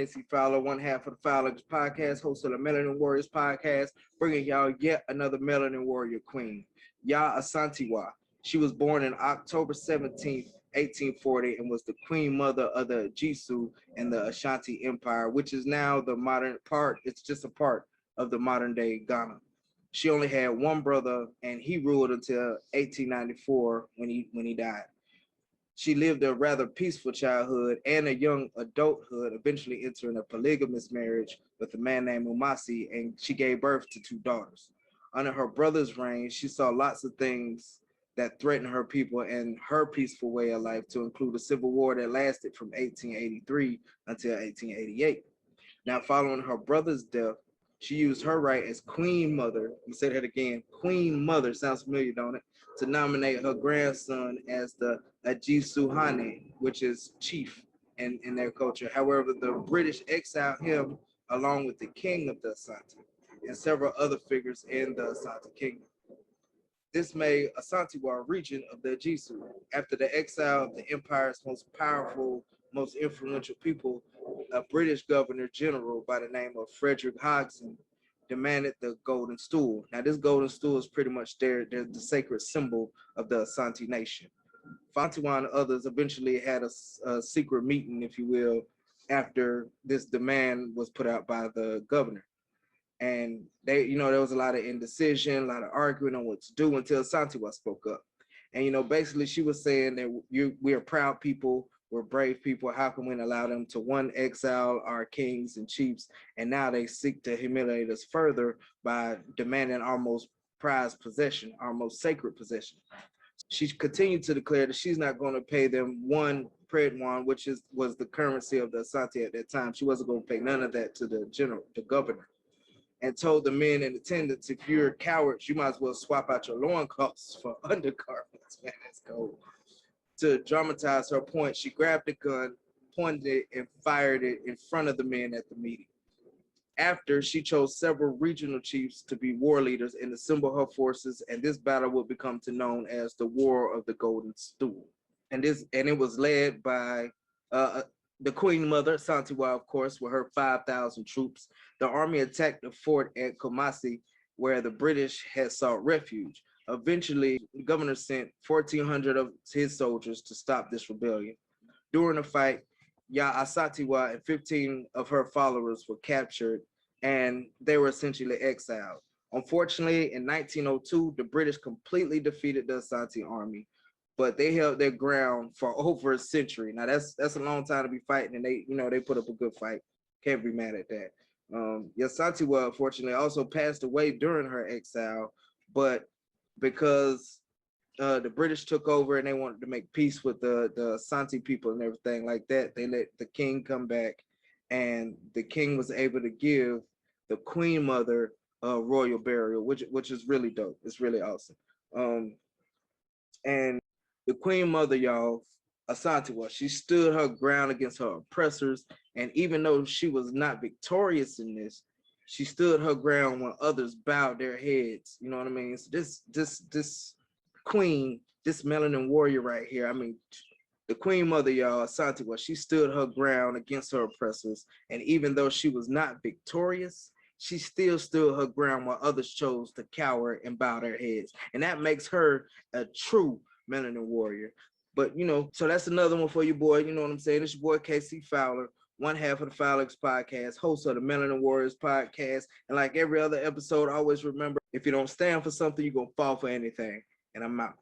Casey Fowler, one half of the Fowler's podcast, host of the Melanin Warriors podcast, bringing y'all yet another Melanin Warrior queen, Asantewaa. She was born on October 17th, 1840, and was the queen mother of the Jisu and the Asanti Empire, which is now the modern part. It's just a part of the modern day Ghana. She only had one brother, and he ruled until 1894 when he died. She lived a rather peaceful childhood and a young adulthood, eventually entering a polygamous marriage with a man named Umasi, and she gave birth to two daughters. Under her brother's reign, she saw lots of things that threatened her people and her peaceful way of life, to include a civil war that lasted from 1883 until 1888. Now, following her brother's death, she used her right as Queen Mother, let me say that again, Queen Mother, sounds familiar, don't it? To nominate her grandson as the Ajisuhane, which is chief in their culture. However, the British exiled him along with the king of the Asante and several other figures in the Asante kingdom. This made Asantewaa a region of the Jisu. After the exile of the empire's most powerful, most influential people, a British governor general by the name of Frederick Hodgson demanded the golden stool. Now, this golden stool is pretty much the sacred symbol of the Asante nation. Asantewaa and others eventually had a secret meeting, if you will, after this demand was put out by the governor. And there was a lot of indecision, a lot of arguing on what to do until Asantewaa spoke up. And, basically she was saying that we are proud people, we're brave people. How can we allow them to, one, exile our kings and chiefs, and now they seek to humiliate us further by demanding our most prized possession, our most sacred possession. She continued to declare that she's not going to pay them one predwan, which was the currency of the Asante at that time. She wasn't going to pay none of that to the governor, and told the men in attendance, if you're cowards, you might as well swap out your loincloths for undergarments. Man, that's cold. To dramatize her point, she grabbed a gun, pointed it, and fired it in front of the men at the meeting. After, she chose several regional chiefs to be war leaders and assemble her forces, and this battle would become known as the War of the Golden Stool. And it was led by the Queen Mother, Asantewaa, of course, with her 5,000 troops. The army attacked the fort at Kumasi, where the British had sought refuge. Eventually, the governor sent 1,400 of his soldiers to stop this rebellion. During the fight, Asantewaa and 15 of her followers were captured, and they were essentially exiled. Unfortunately, in 1902, the British completely defeated the Asante army, but they held their ground for over a century. Now that's a long time to be fighting, and they put up a good fight. Can't be mad at that. Asantewaa, unfortunately, also passed away during her exile, but because the British took over and they wanted to make peace with the Asante people and everything like that, they let the king come back, and the king was able to give the Queen Mother royal burial, which is really dope. It's really awesome. And the Queen Mother, y'all, Asantewaa, she stood her ground against her oppressors, and even though she was not victorious in this, she stood her ground when others bowed their heads. You know what I mean? So this queen, this Melanin Warrior right here, I mean, the Queen Mother, y'all, Asantewaa, she stood her ground against her oppressors, and even though she was not victorious, she still stood her ground while others chose to cower and bow their heads. And that makes her a true Melanin Warrior. But, so that's another one for you, boy. You know what I'm saying? It's your boy, KC Fowler, one half of the Fowler's podcast, host of the Melanin Warriors podcast. And like every other episode, always remember, if you don't stand for something, you're going to fall for anything. And I'm out.